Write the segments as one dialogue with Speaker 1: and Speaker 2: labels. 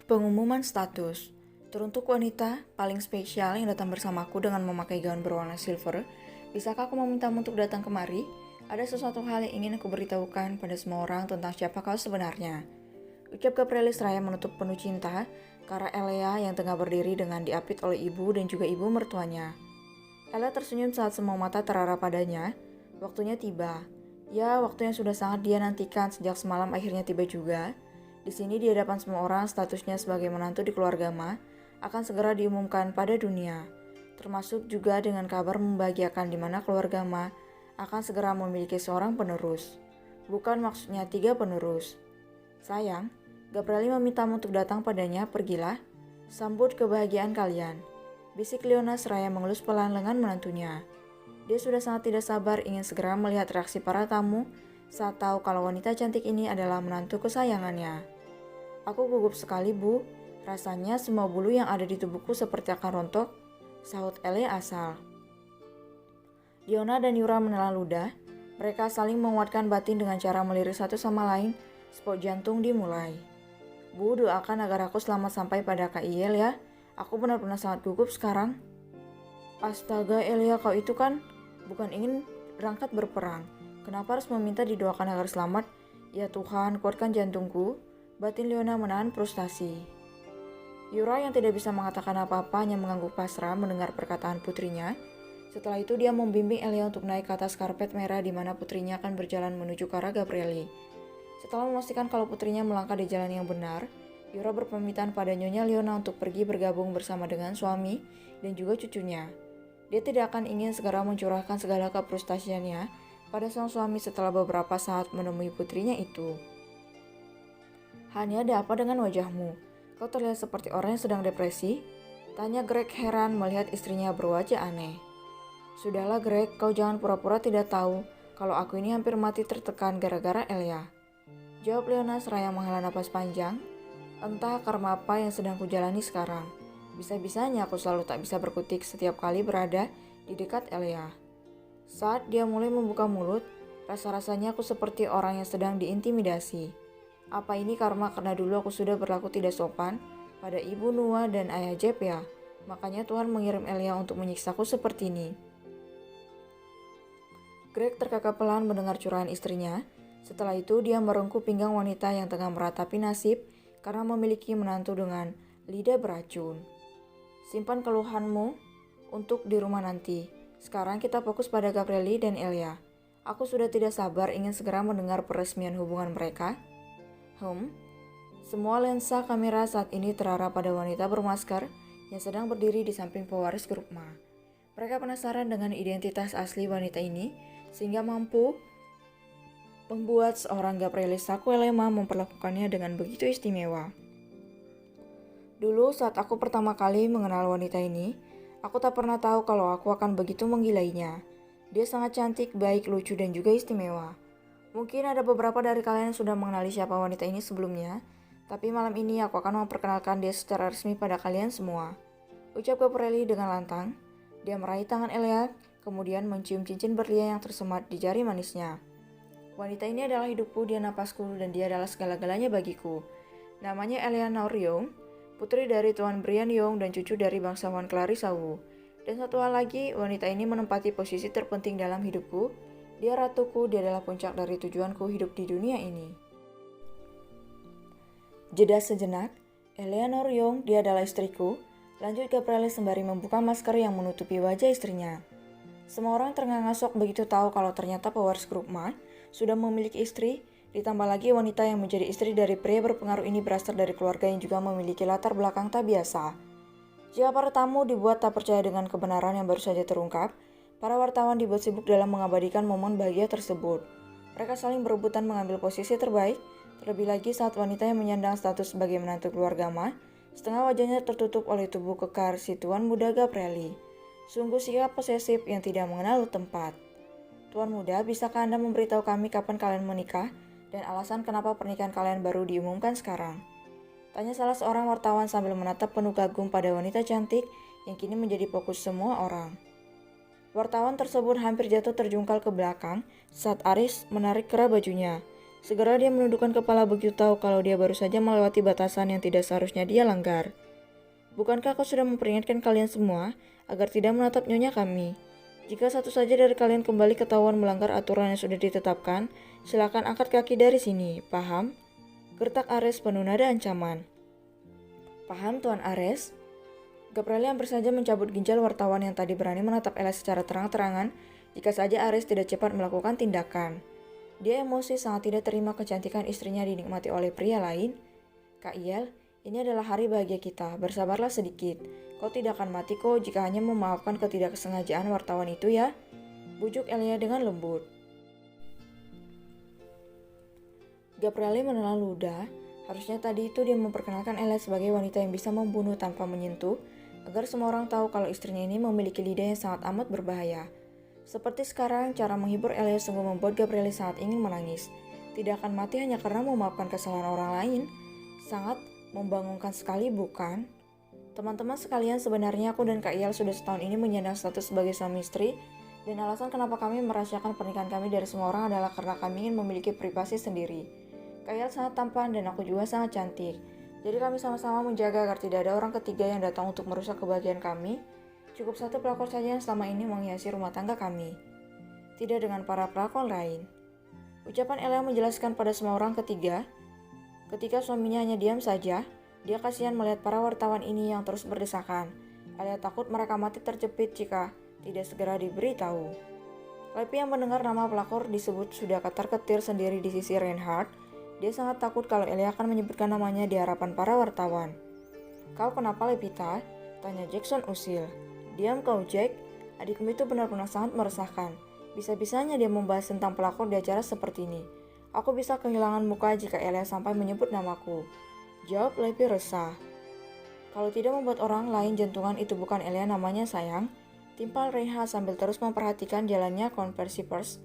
Speaker 1: Pengumuman status. Teruntuk wanita paling spesial yang datang bersamaku dengan memakai gaun berwarna silver, bisakah aku memintamu untuk datang kemari? Ada sesuatu hal yang ingin aku beritahukan pada semua orang tentang siapa kau sebenarnya. Ucap Gabrielis Raya menutup penuh cinta ke arah Elea yang tengah berdiri dengan diapit oleh ibu dan juga ibu mertuanya. Elea tersenyum saat semua mata terarah padanya. Waktunya tiba. Ya, waktu yang sudah sangat dia nantikan sejak semalam akhirnya tiba juga. Di sini di hadapan semua orang, statusnya sebagai menantu di keluarga Ma akan segera diumumkan pada dunia. Termasuk juga dengan kabar membahagiakan di mana keluarga Ma akan segera memiliki seorang penerus. Bukan maksudnya 3 penerus. Sayang, Gabrieli memintamu untuk datang padanya, pergilah. Sambut kebahagiaan kalian. Bisik Leona seraya mengelus pelan lengan menantunya. Dia sudah sangat tidak sabar ingin segera melihat reaksi para tamu saat tahu kalau wanita cantik ini adalah menantu kesayangannya. Aku gugup sekali, Bu. Rasanya semua bulu yang ada di tubuhku seperti akan rontok, sahut Ele asal. Diona dan Yura menelan ludah. Mereka saling menguatkan batin dengan cara melirik satu sama lain. Spot jantung dimulai. Bu, doakan agar aku selamat sampai pada Kak Iyel ya. Aku benar-benar sangat gugup sekarang. Astaga, Elia, kau itu kan bukan ingin berangkat berperang. Kenapa harus meminta didoakan agar selamat? Ya Tuhan, kuatkan jantungku. Batin Leona menahan frustasi. Yura yang tidak bisa mengatakan apa-apa hanya mengangguk pasrah mendengar perkataan putrinya. Setelah itu dia membimbing Elia untuk naik ke atas karpet merah di mana putrinya akan berjalan menuju ke arah Gabrieli. Setelah memastikan kalau putrinya melangkah di jalan yang benar, Yura berpamitan pada Nyonya Leona untuk pergi bergabung bersama dengan suami dan juga cucunya. Dia tidak akan ingin segera mencurahkan segala kefrustasiannya pada sang suami setelah beberapa saat menemui putrinya itu. Hanya ada apa dengan wajahmu? Kau terlihat seperti orang yang sedang depresi? Tanya Greg heran melihat istrinya berwajah aneh. Sudahlah Greg, kau jangan pura-pura tidak tahu kalau aku ini hampir mati tertekan gara-gara Elia. Jawab Leona seraya menghela napas panjang. Entah karma apa yang sedang kujalani sekarang. Bisa-bisanya aku selalu tak bisa berkutik setiap kali berada di dekat Elia. Saat dia mulai membuka mulut, rasa-rasanya aku seperti orang yang sedang diintimidasi. Apa ini karma karena dulu aku sudah berlaku tidak sopan pada ibu Nua dan ayah Jeb ya? Makanya Tuhan mengirim Elia untuk menyiksaku seperti ini. Greg terkakak pelan mendengar curahan istrinya. Setelah itu dia merengkuh pinggang wanita yang tengah meratapi nasib karena memiliki menantu dengan lidah beracun. Simpan keluhanmu untuk di rumah nanti. Sekarang kita fokus pada Gabrieli dan Elia. Aku sudah tidak sabar ingin segera mendengar peresmian hubungan mereka. Semua lensa kamera saat ini terarah pada wanita bermasker yang sedang berdiri di samping pewaris grup Ma. Mereka penasaran dengan identitas asli wanita ini sehingga mampu membuat seorang Gabrielis Sakuelema memperlakukannya dengan begitu istimewa. Dulu saat aku pertama kali mengenal wanita ini, aku tak pernah tahu kalau aku akan begitu menggilainya. Dia sangat cantik, baik, lucu, dan juga istimewa. Mungkin ada beberapa dari kalian yang sudah mengenali siapa wanita ini sebelumnya, tapi malam ini aku akan memperkenalkan dia secara resmi pada kalian semua. Ucap Gabrieli dengan lantang. Dia meraih tangan Elia, kemudian mencium cincin berlian yang tersemat di jari manisnya. Wanita ini adalah hidupku, dia napasku, dan dia adalah segala-galanya bagiku. Namanya Eleanor Young, putri dari Tuan Brian Young dan cucu dari bangsawan Clarissa Wu. Dan satu hal lagi, wanita ini menempati posisi terpenting dalam hidupku. Dia ratuku, dia adalah puncak dari tujuanku hidup di dunia ini. Jeda sejenak, Eleanor Young, dia adalah istriku. Lanjut Gabrieli sembari membuka masker yang menutupi wajah istrinya. Semua orang ternganga-ngosok begitu tahu kalau ternyata pewaris grup Ma sudah memiliki istri, ditambah lagi wanita yang menjadi istri dari pria berpengaruh ini berasal dari keluarga yang juga memiliki latar belakang tak biasa. Jika para tamu dibuat tak percaya dengan kebenaran yang baru saja terungkap, para wartawan dibuat sibuk dalam mengabadikan momen bahagia tersebut. Mereka saling berebutan mengambil posisi terbaik, terlebih lagi saat wanita yang menyandang status sebagai menantu keluarga Ma, setengah wajahnya tertutup oleh tubuh kekar si tuan muda Gabrieli. Sungguh sikap posesif yang tidak mengenal tempat. Tuan muda, bisakah Anda memberitahu kami kapan kalian menikah dan alasan kenapa pernikahan kalian baru diumumkan sekarang? Tanya salah seorang wartawan sambil menatap penuh kagum pada wanita cantik yang kini menjadi fokus semua orang. Wartawan tersebut hampir jatuh terjungkal ke belakang saat Aris menarik kerah bajunya. Segera dia menundukkan kepala begitu tahu kalau dia baru saja melewati batasan yang tidak seharusnya dia langgar. Bukankah kau sudah memperingatkan kalian semua agar tidak menatap nyonya kami? Jika satu saja dari kalian kembali ketahuan melanggar aturan yang sudah ditetapkan, silakan angkat kaki dari sini, paham? Gertak Ares penuh nada ancaman. Paham, Tuan Ares? Gabriel hampir saja mencabut ginjal wartawan yang tadi berani menatap Ella secara terang-terangan jika saja Ares tidak cepat melakukan tindakan. Dia emosi sangat tidak terima kecantikan istrinya dinikmati oleh pria lain. Kak Iel, ini adalah hari bahagia kita, bersabarlah sedikit. Kau tidak akan mati kok jika hanya memaafkan ketidaksengajaan wartawan itu ya. Bujuk Elia dengan lembut. Gabriel menelan ludah. Harusnya tadi itu dia memperkenalkan Elia sebagai wanita yang bisa membunuh tanpa menyentuh, agar semua orang tahu kalau istrinya ini memiliki lidah yang sangat amat berbahaya. Seperti sekarang, cara menghibur Elia sungguh membuat Gabriel sangat ingin menangis. Tidak akan mati hanya karena memaafkan kesalahan orang lain. Sangat membangunkan sekali, bukan? Teman-teman sekalian, sebenarnya aku dan Kak Iel sudah setahun ini menyandang status sebagai suami istri, dan alasan kenapa kami merahasiakan pernikahan kami dari semua orang adalah karena kami ingin memiliki privasi sendiri. Kak Iel sangat tampan dan aku juga sangat cantik. Jadi kami sama-sama menjaga agar tidak ada orang ketiga yang datang untuk merusak kebahagiaan kami. Cukup satu pelakor saja yang selama ini menghiasi rumah tangga kami. Tidak dengan para pelakor lain. Ucapan Elia menjelaskan pada semua orang ketiga. Ketika suaminya hanya diam saja, dia kasihan melihat para wartawan ini yang terus berdesakan. Elia takut mereka mati terjepit jika tidak segera diberitahu. Lepi yang mendengar nama pelakor disebut sudah ketar-ketir sendiri di sisi Reinhardt. Dia sangat takut kalau Elia akan menyebutkan namanya di hadapan para wartawan. Kau kenapa, Lepita? Tanya Jackson usil. Diam kau, Jack. Adikmu itu benar-benar sangat meresahkan. Bisa-bisanya dia membahas tentang pelakor di acara seperti ini. Aku bisa kehilangan muka jika Elia sampai menyebut namaku. Jawab Lepi resah. Kalau tidak membuat orang lain jantungan itu bukan Elia namanya sayang. Timpal Reinhardt sambil terus memperhatikan jalannya konversi pers.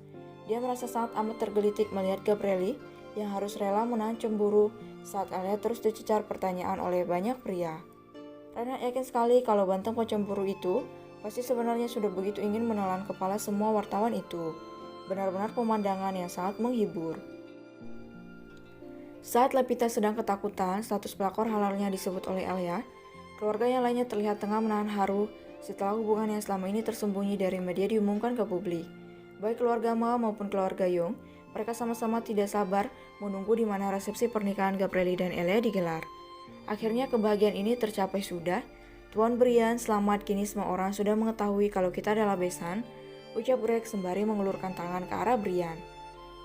Speaker 1: Dia merasa sangat amat tergelitik melihat Gabrieli yang harus rela menahan cemburu saat Elia terus dicecar pertanyaan oleh banyak pria. Reinhardt yakin sekali kalau banteng pencemburu itu pasti sebenarnya sudah begitu ingin menelan kepala semua wartawan itu. Benar-benar pemandangan yang sangat menghibur. Saat Lepita sedang ketakutan, status pelakor halalnya disebut oleh Elia, keluarga yang lainnya terlihat tengah menahan haru setelah hubungan yang selama ini tersembunyi dari media diumumkan ke publik. Baik keluarga Ma maupun keluarga Young, mereka sama-sama tidak sabar menunggu di mana resepsi pernikahan Gabrieli dan Elia digelar. Akhirnya kebahagiaan ini tercapai sudah. Tuan Brian, selamat, kini semua orang sudah mengetahui kalau kita adalah besan, ucap Greg sembari mengulurkan tangan ke arah Brian.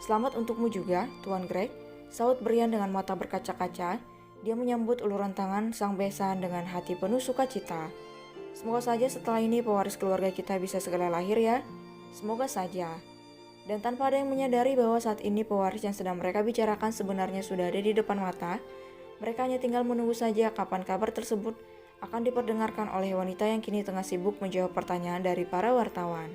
Speaker 1: Selamat untukmu juga, Tuan Greg, saut Brian dengan mata berkaca-kaca. Dia menyambut uluran tangan sang besan dengan hati penuh sukacita. Semoga saja setelah ini pewaris keluarga kita bisa segera lahir ya. Semoga saja. Dan tanpa ada yang menyadari bahwa saat ini pewaris yang sedang mereka bicarakan sebenarnya sudah ada di depan mata, mereka hanya tinggal menunggu saja kapan kabar tersebut akan diperdengarkan oleh wanita yang kini tengah sibuk menjawab pertanyaan dari para wartawan.